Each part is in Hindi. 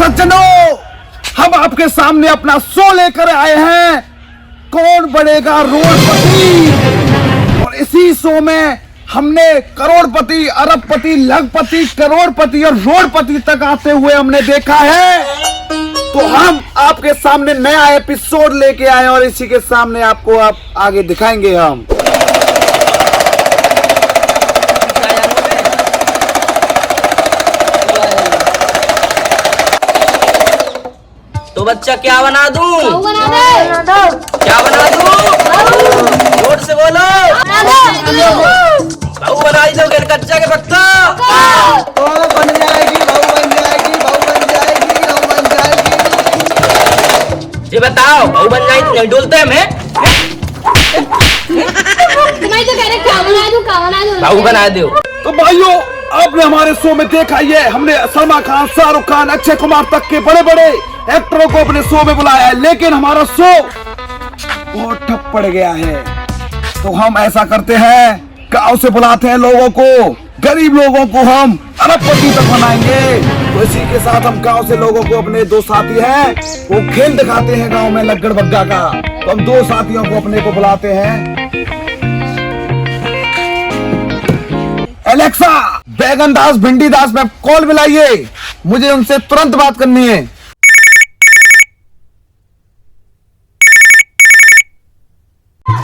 सज्जनों, हम आपके सामने अपना शो लेकर आए हैं, कौन बनेगा रोडपति। और इसी शो में हमने करोड़पति, अरबपति, लखपति, करोड़पति और रोडपति तक आते हुए हमने देखा है। तो हम आपके सामने नया एपिसोड लेके आए और इसी के सामने आपको आप आगे दिखाएंगे हम। तो बच्चा क्या बना दूं? क्या बना दूं? जोर से बोलो। बहू बनाई दो फिर कच्चा के पक्का। बन जाएगी, बहू बन जाएगी, बहू बन जाएगी, बहू बन जाएगी। जी बताओ, बहू बन जाएगी तो नहीं डोलते हमें? बहू बना दो। तो भाइयों, आपने हमारे शो में देखा ये, हमने सलमान खान, शाहरुख खान, अक्षय कुमार तक के बड़े बड़े एक्टरों को अपने शो में बुलाया है, लेकिन हमारा शो बहुत ठप पड़ गया है। तो हम ऐसा करते हैं, गांव से बुलाते हैं लोगों को, गरीब लोगों को हम अरबपति तक बनाएंगे। तो इसी के साथ हम गांव से लोगों को, अपने दो साथी हैं, वो खेल दिखाते हैं गांव में लग्गड़ बग्गा का। तो हम दो साथियों को अपने को बुलाते हैं। एलेक्सा, बैगन दास, भिंडी दास में कॉल मिलाइए, मुझे उनसे तुरंत बात करनी है।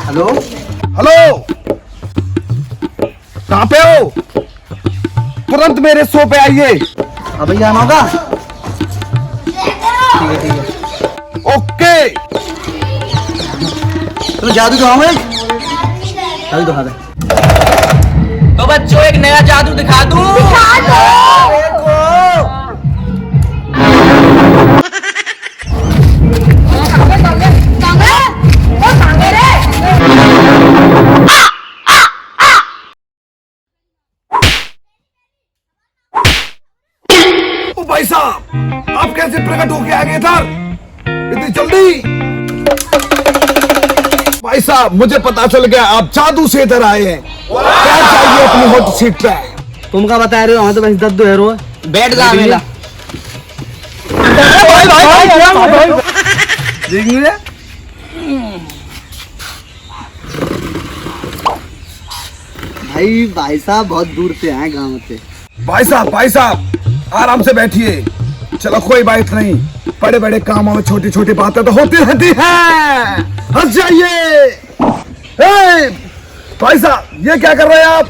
हेलो हेलो, कहाँ पे हो? तुरंत मेरे शो पे आइए। अभी जाना होगा। ठीक है। ओके। तो जादू दिखाऊंगे, जादू दिखा दे। तो बच्चों एक नया जादू दिखा दूं? ओ भाई साहब, आप कैसे प्रकट होके आ गए इधर इतनी जल्दी? भाई साहब, मुझे पता चल गया आप जादू से इधर आए हैं। क्या चाहिए अपनी हॉट सीट पे? तुम क्या बता रहे हो? हाँ तो बस दद्दू है रो। बैठ जा मेला। देखेंगे भाई साहब बहुत दूर से आए गांव से। भाई साहब आराम से बैठिए। चलो कोई बात नहीं, बड़े बड़े कामों में छोटी छोटी बातें तो होती रहती हैं। हंस जाइए। भाई साहब, ये क्या कर रहे हैं आप?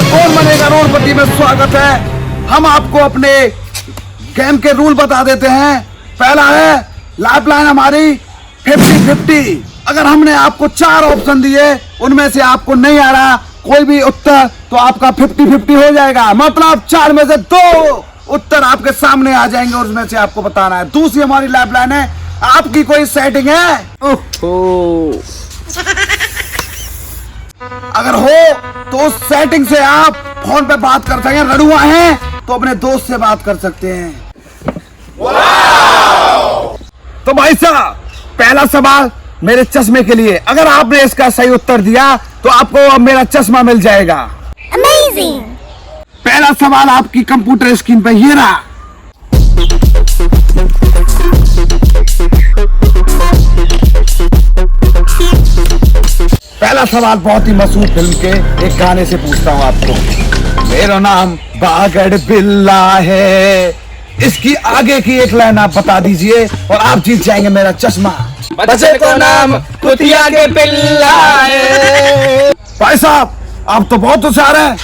कौन बनेगा रोडपति में स्वागत है। हम आपको अपने गेम के रूल बता देते हैं। पहला है लाइफ लाइन हमारी 50-50। अगर हमने आपको 4 ऑप्शन दिए, उनमें से आपको नहीं आ रहा कोई भी उत्तर, तो आपका 50-50 हो जाएगा। मतलब 4 में से 2 उत्तर आपके सामने आ जाएंगे और उसमें से आपको बताना है। दूसरी हमारी लाइफ लाइन है, आपकी कोई सेटिंग है? ओहो, अगर हो तो उस सेटिंग से आप फोन पे बात कर सकते हैं। रड़ुआ हैं तो अपने दोस्त से बात कर सकते हैं। तो भाई साहब, पहला सवाल मेरे चश्मे के लिए। अगर आपने इसका सही उत्तर दिया तो आपको अब मेरा चश्मा मिल जाएगा। Amazing! पहला सवाल आपकी कंप्यूटर स्क्रीन पर ये रहा। पहला सवाल बहुत ही मशहूर फिल्म के एक गाने से पूछता हूँ आपको। मेरा नाम बागड़ बिल्ला है, इसकी आगे की एक लाइन आप बता दीजिए और आप जीत जाएंगे मेरा चश्मा। बच्चे को नाम कुतिया के पिल्ला है। भाई साहब, आप तो बहुत होशियार हैं।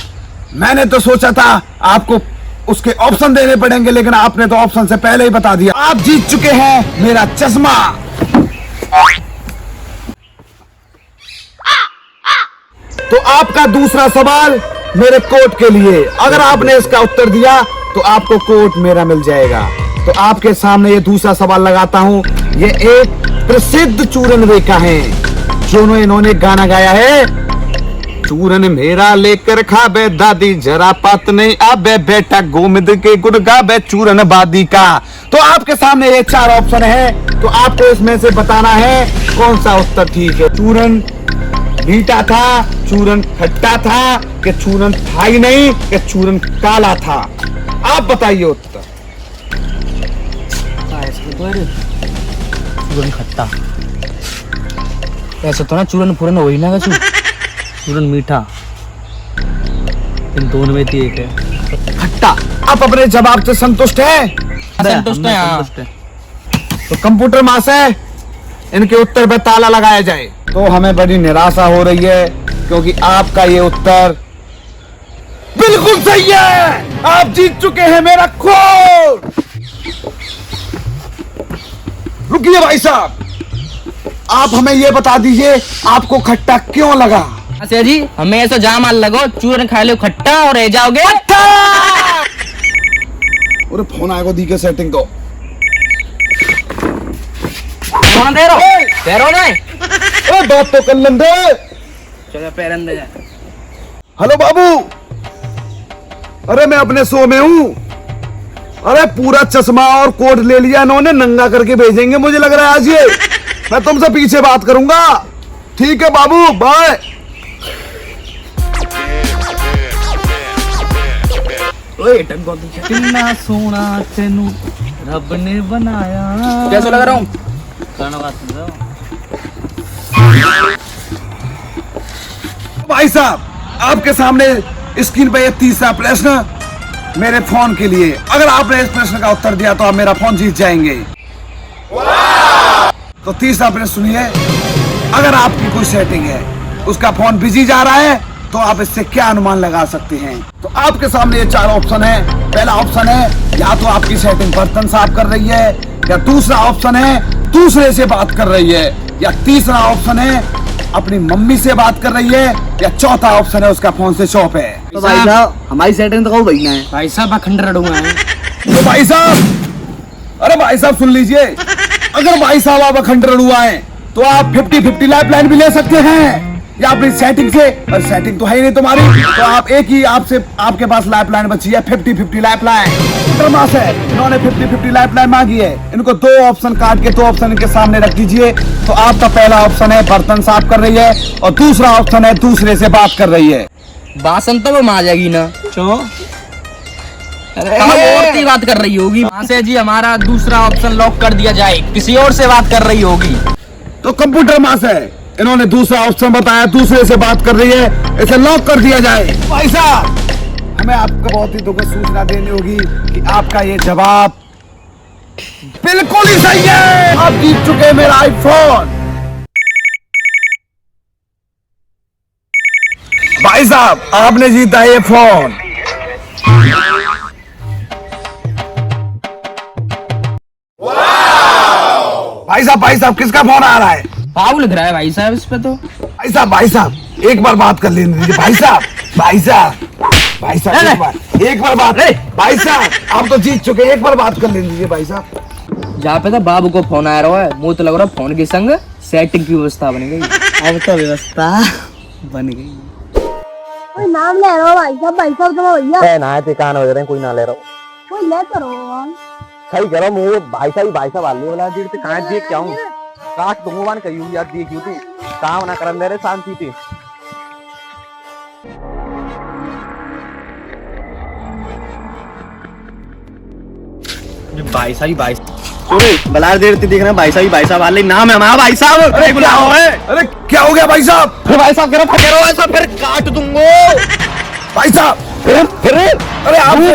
मैंने तो सोचा था आपको उसके ऑप्शन देने पड़ेंगे, लेकिन आपने तो ऑप्शन से पहले ही बता दिया। आप जीत चुके हैं मेरा चश्मा। तो आपका दूसरा सवाल मेरे कोट के लिए। अगर आपने इसका उत्तर दिया तो आपको कोट मेरा मिल जाएगा। तो आपके सामने ये दूसरा सवाल लगाता हूं। ये एक प्रसिद्ध चूरन रेखा है जो इन्होंने गाना गाया है। चूरन मेरा लेकर खा बे दादी, जरा पात नहीं आबे बेटा, गोमिद के गुड़ गा बे चूरन बादी का। तो आपके सामने ये 4 ऑप्शन है, तो आपको इसमें से बताना है कौन सा उत्तर ठीक है। चूरन मीठा था, चूरन खट्टा था, कि चूरन था ही नहीं, कि चूरन काला था। आप बताइए उत्तर। चूरन खट्टा ऐसा तो ना चूरन पूरन वही ना कछु चूरन मीठा इन दोनों में से एक है खट्टा। आप अपने जवाब से संतुष्ट है? संतुष्ट है हाँ। तो कंप्यूटर मां से इनके उत्तर पे ताला लगाया जाए। तो हमें बड़ी निराशा हो रही है क्योंकि आपका ये उत्तर बिल्कुल सही है। आप जीत चुके हैं मेरा कोट। रुकिए भाई साहब, आप हमें ये बता दीजिए आपको खट्टा क्यों लगा? अच्छा जी हमें ऐसा जाम आल लगो चूरन खा लो खट्टा और रह जाओगे। अरे फोन आएगा दी के सेटिंग तो कौन दे रहो ना बात तो कर लेंगे। चलो पैर अंदर जा। हेलो बाबू, अरे मैं अपने शो में हूँ। अरे पूरा चश्मा और कोट ले लिया इन्होंने, नंगा करके भेजेंगे मुझे लग रहा है आज ये। मैं तुमसे पीछे बात करूंगा। ठीक है बाबू, बाय। कितना सोना तेनू रब ने बनाया। कैसा लग रहा हूँ? भाई साहब आपके सामने स्क्रीन पे ये तीसरा प्रश्न मेरे फोन के लिए। अगर आपने इस प्रश्न का उत्तर दिया तो आप मेरा फोन जीत जाएंगे। तो तीसरा प्रश्न सुनिए। अगर आपकी कोई सेटिंग है उसका फोन बिजी जा रहा है तो आप इससे क्या अनुमान लगा सकते हैं? तो आपके सामने ये चार ऑप्शन है। पहला ऑप्शन है या तो आपकी सेटिंग बर्तन साफ कर रही है, या दूसरा ऑप्शन है दूसरे से बात कर रही है, या तीसरा ऑप्शन है अपनी मम्मी से बात कर रही है, या चौथा ऑप्शन है उसका फोन से शॉप है। तो भाई साहब हमारी सेटिंग तो कहो भैया है। भाई साहब अखंड रडूंगा है। तो भाई साहब, अरे भाई साहब सुन लीजिए। अगर भाई साहब आप अखंड रड़ुआ हैं तो आप 50-50 लाइफ लाइन भी ले सकते हैं, या अपनी सेटिंग से। और सेटिंग तो है ही नहीं तुम्हारी, तो आप एक ही आपके पास लाइफ लाइन बची है 50-50 लाइफ लाइन। इन्होंने 50-50 लाइफ लाइन मांगी है। इनको दो ऑप्शन काट के दो ऑप्शन इनके सामने रख दीजिए। तो आपका पहला ऑप्शन है बर्तन साफ कर रही है, और दूसरा ऑप्शन है दूसरे से बात कर रही है। बासन तो वो मार जाएगी ना। क्यों? अरे और की बात कर रही होगी। वहाँ से जी हमारा दूसरा ऑप्शन लॉक कर दिया जाए, किसी और से बात कर रही होगी। तो कंप्यूटर मां से इन्होंने दूसरा ऑप्शन बताया, दूसरे से बात कर रही है, इसे लॉक कर दिया जाए। भाई साहब हमें आपको बहुत ही दुखद सूचना देनी होगी कि आपका ये जवाब बिल्कुल ही सही है। आप जीत चुके हैं मेरा आईफोन। भाई साहब आपने जीता ये फोन। भाई साहब किसका फोन आ रहा है? पाव लिख रहा है भाई साहब इस पे तो। भाई साहब एक बार बात कर लेने दीजिए। भाई साहब एक बार बात। भाई साहब आप तो जीत चुके, एक बार बात कर लेने दीजिए भाई साहब। जहाँ पे था बाबू को फोन आ रहा है, मुझे तो लग रहा है फोन के संग सेटिंग की व्यवस्था बन गई। अब तो व्यवस्था बन गई। कोई नाम ले रहा हो भाई साहब तो भैया ना ते कान हो रहे हैं, कोई ना ले रहा कोई ले करो। सही करो मुझे भाई साहब आलू वाला जीत ते कहां देख क्या हूं काट दूंगा वन कहियो यार देखियो तू काम ना करन दे रे शांति से। भाई साहब बलार देर ते देखना भाई साहब वाले नाम है हमारा भाई साहब। अरे क्या हो गया भाई साहब? भाई साहब करो ऐसा फिर काट दूंगा भाई साहब फिर अरे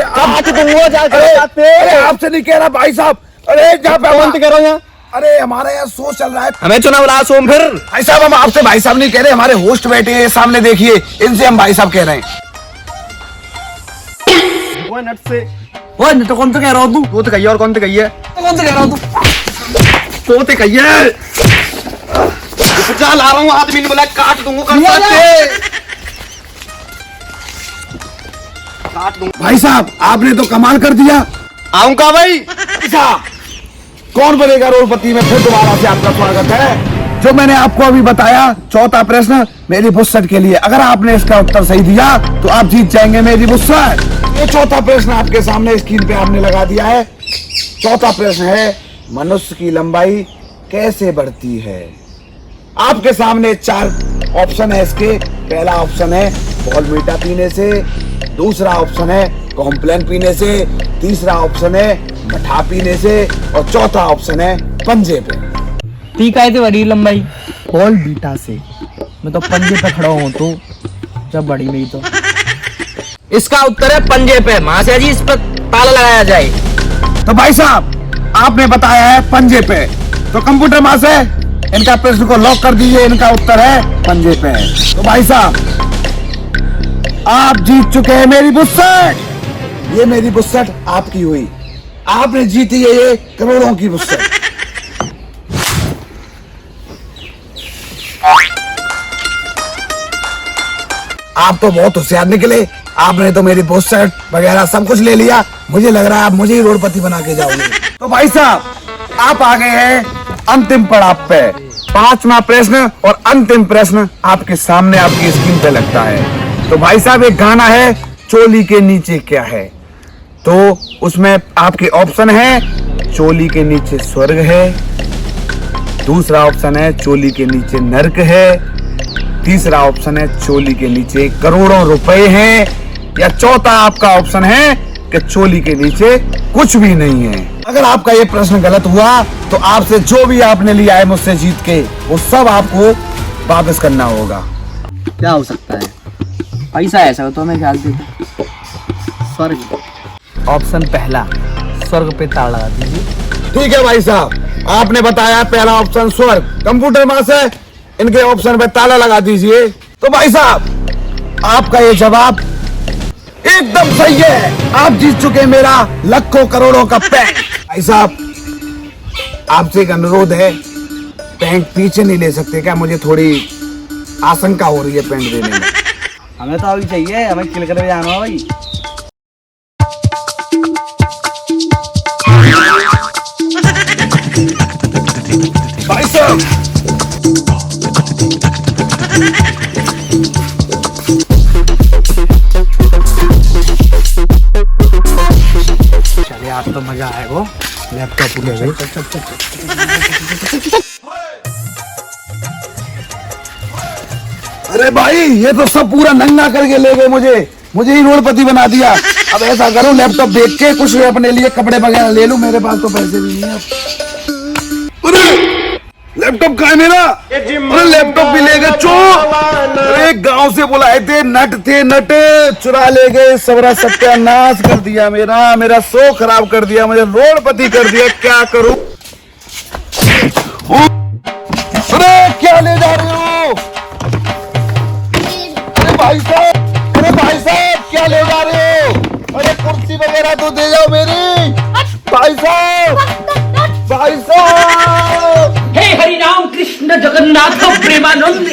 काट दूंगा अरे आपसे नहीं कह रहा भाई साहब। अरे जहाँ पे करो यहाँ। अरे हमारे यहाँ शो चल रहा है, हमें चुनाव ला सोम फिर। भाई साहब हम आपसे भाई साहब नहीं कह रहे, हमारे होस्ट बैठे हैं सामने देखिए, इनसे हम भाई साहब कह रहे हैं। वो नट से वो तो कौन तो कह रहा हूँ वो तो कहिए और कौन तो कहिए कौन तो कह रहा हूँ तो ते कहिए जा ला रहा हूँ आदमी ने बोला काट दूंगा काट दूंगा। भाई साहब आपने तो कमाल कर दिया। आऊंगा भाई साहब कौन बनेगा करोड़पति में फिर दोबारा से आपका स्वागत है। जो मैंने आपको अभी बताया चौथा प्रश्न मेरी बुस्सट के लिए, अगर आपने इसका उत्तर सही दिया तो आप जीत जाएंगे मेरी बुस्सट। ये चौथा प्रश्न आपके सामने स्क्रीन पे आपने लगा दिया है। चौथा प्रश्न है मनुष्य की लंबाई कैसे बढ़ती है। आपके सामने चार ऑप्शन है इसके। पहला ऑप्शन है बॉर्नवीटा पीने से, दूसरा ऑप्शन है कॉम्प्लान पीने से, तीसरा ऑप्शन है खा पीने से, और चौथा ऑप्शन है पंजे पे। ठीक है तो बड़ी लंबाई बॉल बीटा से। मैं तो पंजे पे खड़ा हूँ तो जब बड़ी नहीं तो इसका उत्तर है पंजे पे। महाशय जी इस पर ताला लगाया जाए। तो भाई साहब आपने बताया है पंजे पे, तो कंप्यूटर महाशय इनका प्रश्न को लॉक कर दीजिए। इनका उत्तर है पंजे पे। तो भाई साहब आप जीत चुके हैं मेरी बुस्सट। ये मेरी बुस्सट आपकी हुई, आपने जीती है ये करोड़ों की बुस्सट। आप तो बहुत होशियार निकले, आपने तो मेरी बुस्सट वगैरह सब कुछ ले लिया। मुझे लग रहा है आप मुझे ही रोडपति बना के जाओगे। तो भाई साहब आप आ गए हैं अंतिम पड़ाव पे। पांचवा प्रश्न और अंतिम प्रश्न आपके सामने आपकी स्क्रीन पे लगता है। तो भाई साहब एक गाना है चोली के नीचे क्या है, तो उसमें आपके ऑप्शन है चोली के नीचे स्वर्ग है, दूसरा ऑप्शन है चोली के नीचे नर्क है, तीसरा ऑप्शन है चोली के नीचे करोड़ों रुपए हैं, या चौथा आपका ऑप्शन है कि चोली के नीचे कुछ भी नहीं है। अगर आपका ये प्रश्न गलत हुआ तो आपसे जो भी आपने लिया है मुझसे जीत के, वो सब आपको वापस करना होगा। क्या हो सकता है? पैसा ऐसा तो हमें ख्याल से स्वर्ग। ऑप्शन पहला, स्वर्ग पे ताला लगा दीजिए। ठीक है भाई साहब, आपने बताया पहला ऑप्शन स्वर्ग। कंप्यूटर मास्टर इनके ऑप्शन पे ताला लगा दीजिए। तो भाई साहब आपका ये जवाब एकदम सही है। आप जीत चुके मेरा लाखों करोड़ों का पैंट। भाई साहब आपसे एक अनुरोध है, पैंट पीछे नहीं ले सकते क्या? मुझे थोड़ी आशंका हो रही है पैंट देने में। हमें तो अभी चाहिए, हमें किल कर जाना है भाई। भाई साहब चलिए आज तो मजा आएगा। लैपटॉप ले गए। अरे भाई ये तो सब पूरा नंगा करके ले गए मुझे ही रोडपति बना दिया। अब ऐसा करो लैपटॉप देख के कुछ अपने लिए कपड़े वगैरह ले लूं, मेरे पास तो पैसे भी नहीं है। अरे लैपटॉप कहाँ है मेरा? अरे लैपटॉप भी ले गए चोर। अरे गांव से बुलाए थे नट चुरा ले गए, सबरा सत्यानाश कर दिया मेरा शो खराब कर दिया, मुझे रोडपति कर दिया। क्या करूं? अरे क्या ले जा रहे हो? अरे भाई साहब क्या ले जा रहे हो? अरे कुर्सी वगैरह तो दे जाओ मेरी। भाई साहब हे हरि राम कृष्ण जगन्नाथ प्रेमानंद,